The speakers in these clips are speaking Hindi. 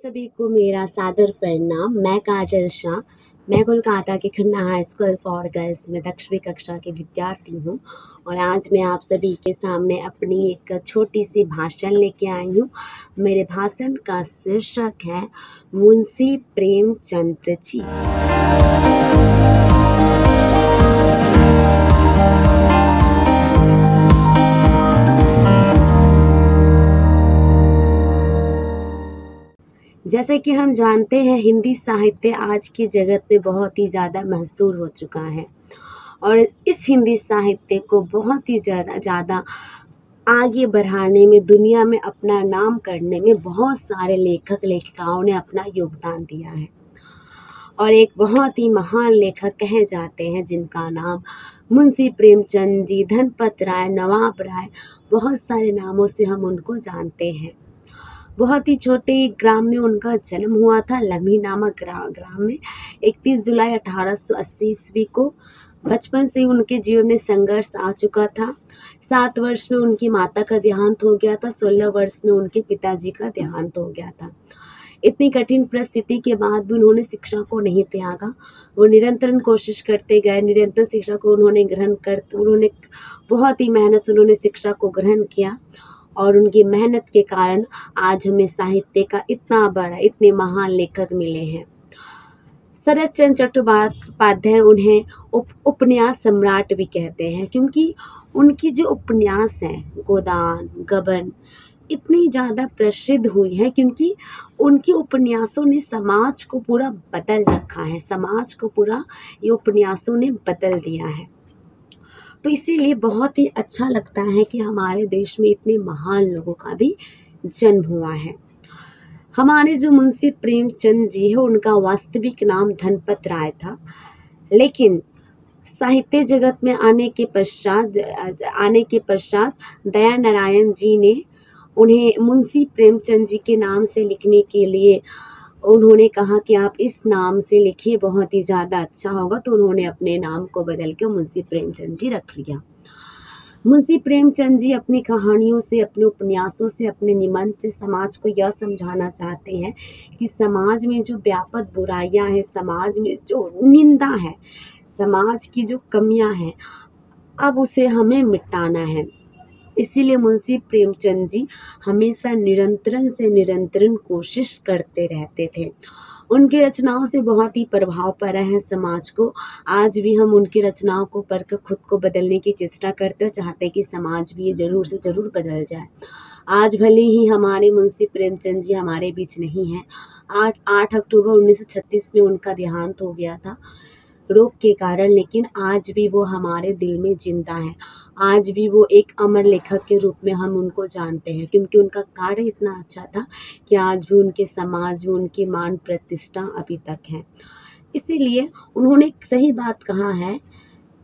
सभी को मेरा सादर प्रणाम। मैं काजल शाह। मैं कोलकाता के Khanna high school for girls में 10वीं कक्षा की विद्यार्थी हूँ और आज मैं आप सभी के सामने अपनी एक छोटी सी भाषण लेके आई हूँ। मेरे भाषण का शीर्षक है मुंशी प्रेमचंद जी। जैसे कि हम जानते हैं, हिंदी साहित्य आज के जगत में बहुत ही ज़्यादा मशहूर हो चुका है और इस हिंदी साहित्य को बहुत ही ज़्यादा आगे बढ़ाने में, दुनिया में अपना नाम करने में बहुत सारे लेखक लेखिकाओं ने अपना योगदान दिया है और एक बहुत ही महान लेखक कहे जाते हैं जिनका नाम मुंशी प्रेमचंद जी, धनपत राय, नवाब राय, बहुत सारे नामों से हम उनको जानते हैं। बहुत ही छोटे ग्राम में उनका जन्म हुआ था, लम्ही नामक ग्राम में 31 जुलाई 1880 ईस्वी को। बचपन से उनके जीवन में संघर्ष आ चुका था। 7 वर्ष में उनकी माता का देहांत हो गया था, 16 वर्ष में उनके पिताजी का देहांत हो गया था। इतनी कठिन परिस्थिति के बाद भी उन्होंने शिक्षा को नहीं त्यागा। वो निरंतर कोशिश करते गए, निरंतर शिक्षा को उन्होंने बहुत ही मेहनत से उन्होंने शिक्षा को ग्रहण किया और उनकी मेहनत के कारण आज हमें साहित्य का इतने महान लेखक मिले हैं। शरत चंद्र चट्टोपाध्याय उन्हें उपन्यास सम्राट भी कहते हैं क्योंकि उनकी जो उपन्यास हैं, गोदान, गबन, इतनी ज़्यादा प्रसिद्ध हुई है क्योंकि उनके उपन्यासों ने समाज को पूरा बदल रखा है। समाज को पूरा ये उपन्यासों ने बदल दिया है। तो इसीलिए बहुत ही अच्छा लगता है कि हमारे देश में इतने महान लोगों का भी जन्म हुआ है। हमारे जो मुंशी प्रेमचंद जी है, उनका वास्तविक नाम धनपत राय था, लेकिन साहित्य जगत में आने के पश्चात दया नारायण जी ने उन्हें मुंशी प्रेमचंद जी के नाम से लिखने के लिए उन्होंने कहा कि आप इस नाम से लिखिए, बहुत ही ज़्यादा अच्छा होगा। तो उन्होंने अपने नाम को बदल के मुंशी प्रेमचंद जी रख लिया। मुंशी प्रेमचंद जी अपनी कहानियों से, अपने उपन्यासों से, अपने निबंध से समाज को यह समझाना चाहते हैं कि समाज में जो व्यापक बुराइयां हैं, समाज में जो निंदा है, समाज की जो कमियां हैं, अब उसे हमें मिटाना है। इसीलिए मुंशी प्रेमचंद जी हमेशा निरंतरन कोशिश करते रहते थे। उनकी रचनाओं से बहुत ही प्रभाव पड़ा है समाज को। आज भी हम उनकी रचनाओं को पढ़कर खुद को बदलने की चेष्टा करते हैं, चाहते हैं कि समाज भी ये जरूर से जरूर बदल जाए। आज भले ही हमारे मुंशी प्रेमचंद जी हमारे बीच नहीं हैं। 8 अक्टूबर 1936 में उनका देहांत हो गया था रोग के कारण, लेकिन आज भी वो हमारे दिल में जिंदा है। आज भी वो एक अमर लेखक के रूप में हम उनको जानते हैं क्योंकि उनका कार्य इतना अच्छा था कि आज भी उनके समाज में उनकी मान प्रतिष्ठा अभी तक है। इसीलिए उन्होंने एक सही बात कहा है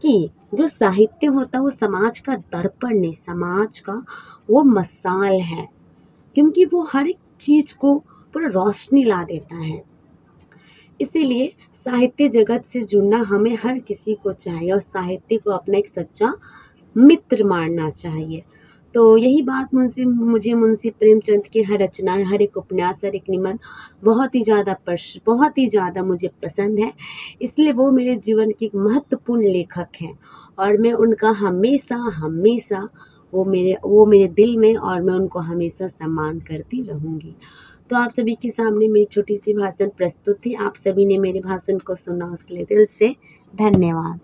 कि जो साहित्य होता है वो समाज का दर्पण नहीं, समाज का वो मसाल है, क्योंकि वो हर एक चीज को पूरा रोशनी ला देता है। इसीलिए साहित्य जगत से जुड़ना हमें हर किसी को चाहिए और साहित्य को अपना एक सच्चा मित्र मानना चाहिए। तो यही बात मुझे मुंशी प्रेमचंद की हर रचनाएं, हर एक उपन्यास, हर एक निबंध बहुत ही ज़्यादा मुझे पसंद है। इसलिए वो मेरे जीवन के एक महत्वपूर्ण लेखक हैं और मैं उनका हमेशा वो मेरे दिल में, और मैं उनको हमेशा सम्मान करती रहूँगी। तो आप सभी के सामने मेरी छोटी सी भाषण प्रस्तुत थी। आप सभी ने मेरे भाषण को सुना, उसके लिए दिल से धन्यवाद।